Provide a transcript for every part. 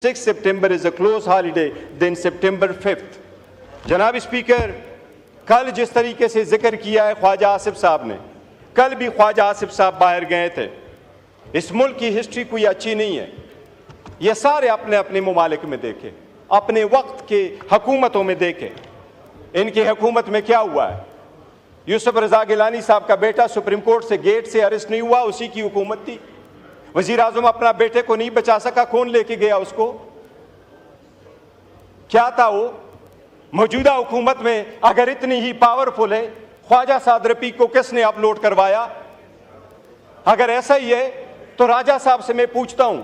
6 September is a close holiday, then September 5th. जनाब speaker, कल जिस तरीके से जिक्र किया है ख्वाजा आसिफ साहब ने, कल भी ख्वाजा आसिफ साहब बाहर गए थे। इस मुल्क की हिस्ट्री कोई अच्छी नहीं है। ये सारे अपने अपने ममालिक में देखे, अपने वक्त के हुकूमतों में देखे, इनकी हुकूमत में क्या हुआ है। यूसुफ रजा गिलानी साहब का बेटा सुप्रीम कोर्ट से गेट से अरेस्ट नहीं हुआ, उसी की हुकूमत थी। वजीर आजम अपना बेटे को नहीं बचा सका, कौन लेके गया उसको? क्या था वो? मौजूदा हुकूमत में अगर इतनी ही पावरफुल है, ख्वाजा साद रफीक को किसने अपलोड करवाया? अगर ऐसा ही है तो राजा साहब से मैं पूछता हूं,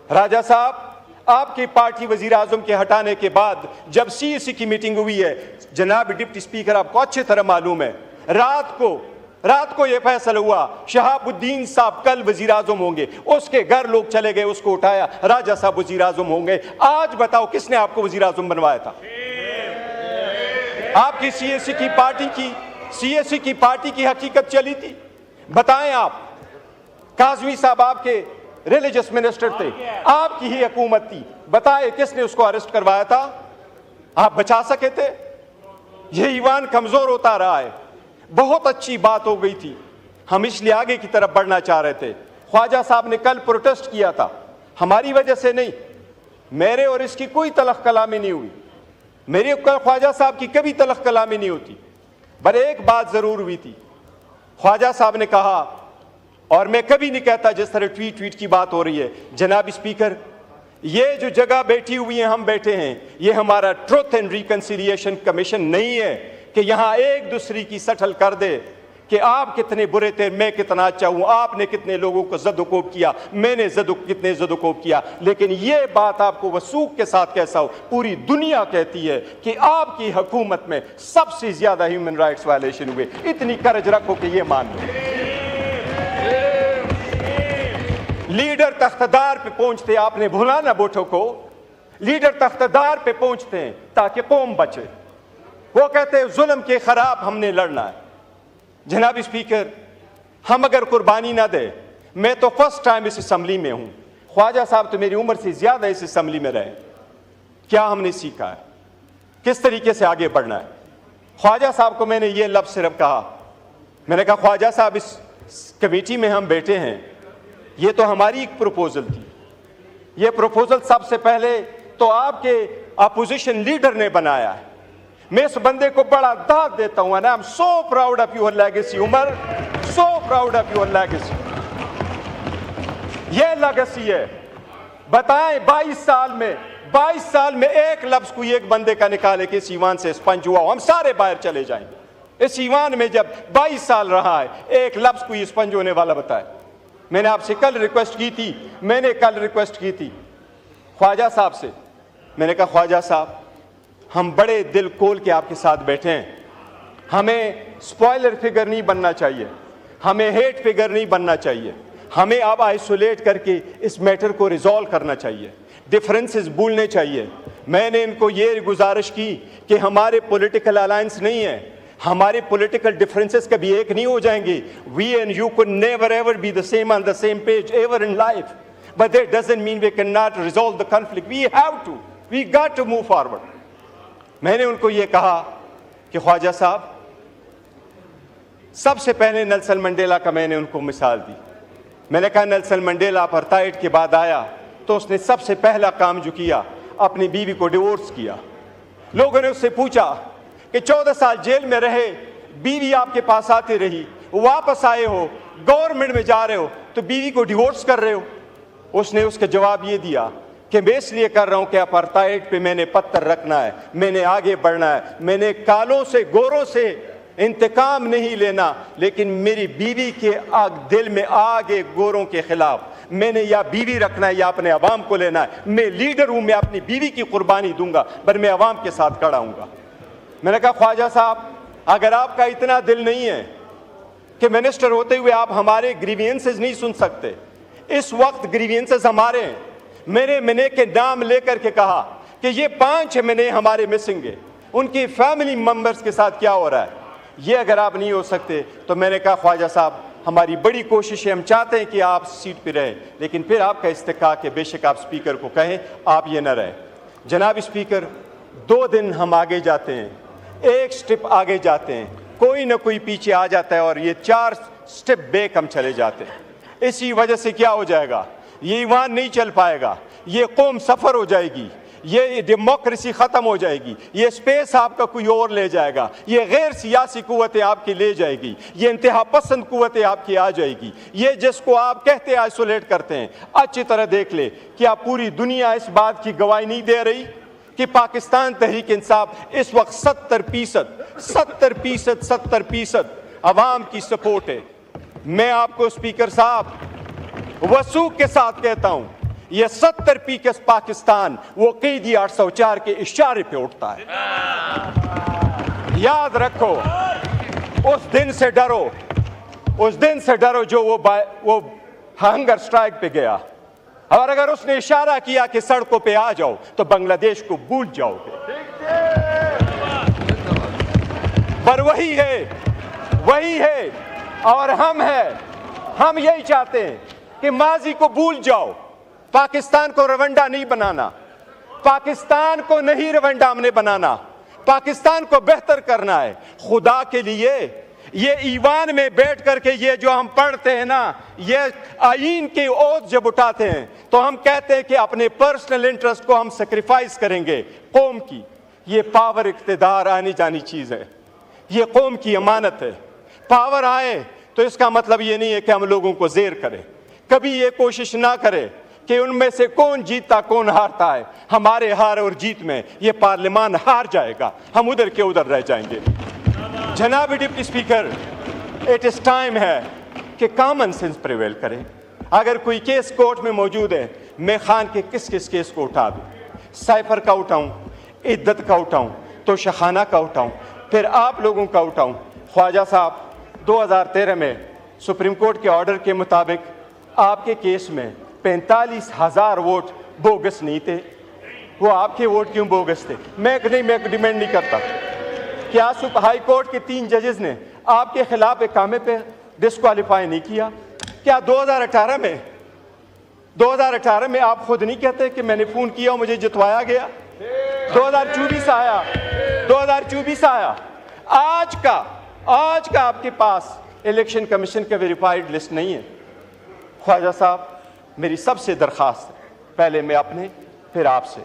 राजा साहब, आपकी पार्टी वजीर आजम के हटाने के बाद जब CEC की मीटिंग हुई है, जनाब डिप्टी स्पीकर आपको अच्छी तरह मालूम है, रात को यह फैसला हुआ शहाबुद्दीन साहब कल वजीर आजम होंगे। उसके घर लोग चले गए, उसको उठाया, राजा साहब वजीर आजम होंगे। आज बताओ किसने आपको वजीर आजम बनवाया था? आपकी CEC की पार्टी की हकीकत चली थी। बताएं आप, काजमी साहब आपके रिलीजियस मिनिस्टर थे, आपकी ही हुकूमत थी, बताए किसने उसको अरेस्ट करवाया था? आप बचा सके थे? ये ईमान कमजोर होता रहा है। बहुत अच्छी बात हो गई थी, हम इसलिए आगे की तरफ बढ़ना चाह रहे थे। ख्वाजा साहब ने कल प्रोटेस्ट किया था, हमारी वजह से नहीं, मेरे और इसकी कोई तलख कलामी नहीं हुई, मेरी ख्वाजा साहब की कभी तलख कलामी नहीं होती। पर एक बात जरूर हुई थी, ख्वाजा साहब ने कहा, और मैं कभी नहीं कहता जिस तरह ट्वीट की बात हो रही है, जनाब स्पीकर, ये जो जगह बैठी हुई है, हम बैठे हैं, ये हमारा ट्रुथ एंड रिकंसिलिएशन कमीशन नहीं है कि यहां एक दूसरे की सटल कर दे कि आप कितने बुरे थे, मैं कितना अच्छा हूं, आपने कितने लोगों को जदोकोब किया, मैंने कितने जदोकोब किया। लेकिन यह बात आपको वसूख के साथ कैसा हो, पूरी दुनिया कहती है कि आपकी हुकूमत में सबसे ज्यादा ह्यूमन राइट्स वायलेशन हुए। इतनी करज रखो कि यह मान लो। लीडर तख्तदार पे पहुंचते, आपने भुला ना बोठो को, लीडर तख्तदार पे पहुंचते हैं ताकि कौम बचे। वो कहते हैं जुल्म के खिलाफ हमने लड़ना है। जनाब स्पीकर, हम अगर कुर्बानी ना दे, मैं तो फर्स्ट टाइम इस असम्बली में हूं, ख्वाजा साहब तो मेरी उम्र से ज्यादा इस असम्बली में रहे। क्या हमने सीखा है, किस तरीके से आगे बढ़ना है? ख्वाजा साहब को मैंने ये लफ्ज सिर्फ कहा, मैंने कहा ख्वाजा साहब, इस कमेटी में हम बैठे हैं, ये तो हमारी एक प्रपोजल थी, ये प्रपोजल सबसे पहले तो आपके अपोजिशन लीडर ने बनाया है। मैं इस बंदे को बड़ा दाद देता हूं, I am so proud of your legacy Umar, so proud of your legacy. ये लेगेसी है। बताएं 22 साल में एक लफ्ज कोई एक बंदे का निकाले कि इस ईवान से स्पंज हुआ, हम सारे बाहर चले जाएंगे। इस ईवान में जब 22 साल रहा है, एक लफ्ज कोई स्पंज होने वाला बताए। मैंने आपसे कल रिक्वेस्ट की थी ख्वाजा साहब से, मैंने कहा ख्वाजा साहब, हम बड़े दिल खोल के आपके साथ बैठे हैं, हमें स्पॉइलर फिगर नहीं बनना चाहिए, हमें हेट फिगर नहीं बनना चाहिए, हमें अब आइसोलेट करके इस मैटर को रिजॉल्व करना चाहिए, डिफरेंसेस भूलने चाहिए। मैंने इनको ये गुजारिश की कि हमारे पॉलिटिकल अलायंस नहीं है, हमारे पॉलिटिकल डिफरेंसेस कभी एक नहीं हो जाएंगे। We and you could never ever be the same on the same page ever in life, but that doesn't mean we can not resolve the conflict. We got to move forward. मैंने उनको ये कहा कि ख्वाजा साहब, सबसे पहले Nelson Mandela का मैंने उनको मिसाल दी। मैंने कहा नेल्सन मंडेला अपार्थाइड के बाद आया तो उसने सबसे पहला काम जो किया, अपनी बीवी को डिवोर्स किया। लोगों ने उससे पूछा कि 14 साल जेल में रहे, बीवी आपके पास आती रही, वापस आए हो, गवर्नमेंट में जा रहे हो, तो बीवी को डिवोर्स कर रहे हो। उसने उसका जवाब ये दिया कि मैं इसलिए कर रहा हूं कि अपार्थाइड पे मैंने पत्थर रखना है, मैंने आगे बढ़ना है, मैंने कालों से गोरों से इंतकाम नहीं लेना, लेकिन मेरी बीवी के दिल में आगे गोरों के खिलाफ मैंने या बीवी रखना है या अपने अवाम को लेना है। मैं लीडर हूं, मैं अपनी बीवी की कुर्बानी दूंगा, पर मैं अवाम के साथ खड़ा हूंगा। मैंने कहा ख्वाजा साहब, अगर आपका इतना दिल नहीं है कि मिनिस्टर होते हुए आप हमारे ग्रीवियंसेस नहीं सुन सकते, इस वक्त ग्रीवियंसेस हमारे हैं। मेरे मिने के नाम लेकर के कहा कि ये 5 मिने हमारे मिसिंग है, उनकी फैमिली मेंबर्स के साथ क्या हो रहा है, ये अगर आप नहीं हो सकते तो मैंने कहा ख्वाजा साहब, हमारी बड़ी कोशिश है, हम चाहते हैं कि आप सीट पे रहें, लेकिन फिर आपका इस्तेकाक है बेशक आप स्पीकर को कहें आप ये न रहे। जनाब स्पीकर, 2 दिन हम आगे जाते हैं, एक स्टेप आगे जाते हैं, कोई ना कोई पीछे आ जाता है और ये 4 स्टेप बैक हम चले जाते हैं। इसी वजह से क्या हो जाएगा, ये ईमान नहीं चल पाएगा, ये कौम सफ़र हो जाएगी, ये डेमोक्रेसी ख़त्म हो जाएगी, ये स्पेस आपका कोई और ले जाएगा, ये गैर सियासी कुव्वतें आपकी ले जाएगी, ये इंतहा पसंद कुव्वतें आपकी आ जाएगी। ये जिसको आप कहते हैं आइसोलेट करते हैं, अच्छी तरह देख ले कि आप पूरी दुनिया इस बात की गवाही नहीं दे रही कि पाकिस्तान तहरीक इंसाफ इस वक्त 70% अवाम की सपोर्ट है। मैं आपको स्पीकर साहब वसूख के साथ कहता हूं, ये 70% पाकिस्तान वो कैदी 804 के इशारे पे उठता है। याद रखो, उस दिन से डरो जो वो हंगर स्ट्राइक पे गया, और अगर उसने इशारा किया कि सड़कों पे आ जाओ तो बांग्लादेश को भूल जाओगे। पर वही है और हम यही चाहते हैं कि माजी को भूल जाओ, पाकिस्तान को रवंडा नहीं बनाना, पाकिस्तान को नहीं रवंडा हमने बनाना, पाकिस्तान को बेहतर करना है। खुदा के लिए ये ईवान में बैठ करके ये जो हम पढ़ते हैं ना, ये आईन की ओथ जब उठाते हैं तो हम कहते हैं कि अपने पर्सनल इंटरेस्ट को हम सेक्रीफाइस करेंगे कौम की। ये पावर इख्तिदार आनी जानी चीज है, ये कौम की अमानत है। पावर आए तो इसका मतलब ये नहीं है कि हम लोगों को जेर करें, कभी ये कोशिश ना करें कि उनमें से कौन जीतता कौन हारता है। हमारे हार और जीत में ये पार्लियामान हार जाएगा, हम उधर के उधर रह जाएंगे। जनाब deputy speaker, it is time है कि कॉमन सेंस प्रिवेल करें। अगर कोई केस कोर्ट में मौजूद है, मैं खान के किस केस को उठा दूं, साइफर का उठाऊं, इद्दत का उठाऊं, तो शखाना का उठाऊं, फिर आप लोगों का उठाऊं। ख्वाजा साहब 2013 में सुप्रीम कोर्ट के ऑर्डर के मुताबिक आपके केस में 45,000 वोट बोगस नहीं थे, वो आपके वोट क्यों बोगस थे? मैं डिमांड नहीं करता। क्या हाई कोर्ट के 3 जजेस ने आपके खिलाफ इकामे पे डिस्क्वालीफाई नहीं किया? क्या 2018 में आप खुद नहीं कहते कि मैंने फोन किया और मुझे जितवाया गया? 2024 आया, आज का आपके पास इलेक्शन कमीशन का वेरीफाइड लिस्ट नहीं है। ख्वाजा साहब, मेरी सबसे दरख्वास्त है, पहले मैं अपने फिर आपसे,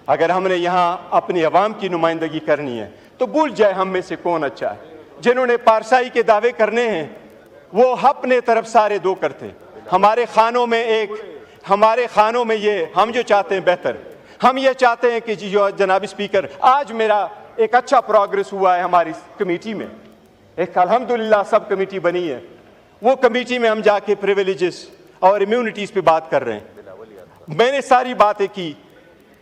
अगर हमने यहाँ अपनी आवाम की नुमाइंदगी करनी है तो भूल जाए हम में से कौन अच्छा है। जिन्होंने पारसाई के दावे करने हैं वो अपने तरफ सारे दो करते। हमारे खानों में ये हम जो चाहते हैं बेहतर, हम ये चाहते हैं कि जो जनाब स्पीकर, आज मेरा एक अच्छा प्रोग्रेस हुआ है हमारी कमेटी में, एक अल्हम्दुलिल्लाह सब कमेटी बनी है। वो कमेटी में हम जाके प्रिविलेजेस और इम्यूनिटीज पे बात कर रहे हैं। मैंने सारी बातें की,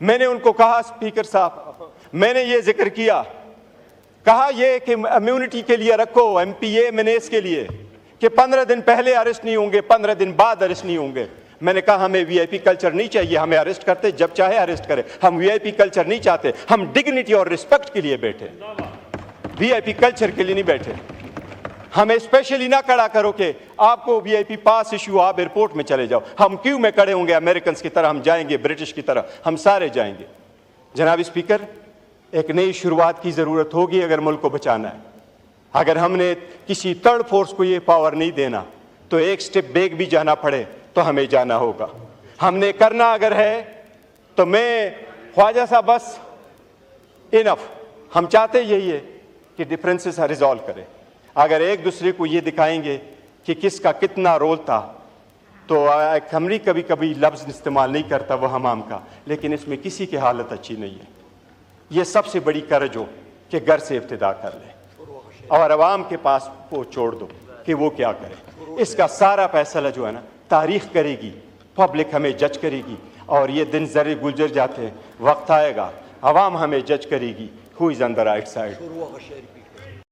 मैंने उनको कहा स्पीकर साहब, मैंने ये जिक्र किया, कहा ये कि इम्यूनिटी के लिए रखो, MPA मिनेस के लिए कि 15 दिन पहले अरेस्ट नहीं होंगे, 15 दिन बाद अरेस्ट नहीं होंगे। मैंने कहा हमें VIP कल्चर नहीं चाहिए, हमें अरेस्ट करते जब चाहे अरेस्ट करें, हम VIP कल्चर नहीं चाहते, हम डिग्निटी और रिस्पेक्ट के लिए बैठे, VIP कल्चर के लिए नहीं बैठे। हमें स्पेशली ना खड़ा करो कि आपको VIP पास इशू, आप एयरपोर्ट में चले जाओ, हम क्यू में खड़े होंगे अमेरिकन की तरह, हम जाएंगे ब्रिटिश की तरह, हम सारे जाएंगे। जनाब स्पीकर, एक नई शुरुआत की ज़रूरत होगी अगर मुल्क को बचाना है। अगर हमने किसी थर्ड फोर्स को ये पावर नहीं देना तो एक स्टेप बैक भी जाना पड़े तो हमें जाना होगा। हमने करना अगर है तो मैं ख्वाजा साहब बस इनफ, हम चाहते यही है कि डिफरेंसेस रिजॉल्व करें। अगर एक दूसरे को ये दिखाएंगे कि किसका कितना रोल था, तो हमरी कभी कभी लफ्ज़ इस्तेमाल नहीं करता वो हमाम का, लेकिन इसमें किसी की हालत अच्छी नहीं है। ये सबसे बड़ी कर्ज हो कि घर से इब्तिदा कर ले और आवाम के पास वो छोड़ दो कि वो क्या करे। इसका सारा फैसला जो है ना तारीख करेगी, पब्लिक हमें जज करेगी, और ये दिन ज़रे गुजर जाते हैं, वक्त आएगा आवाम हमें जज करेगी who is on the right side.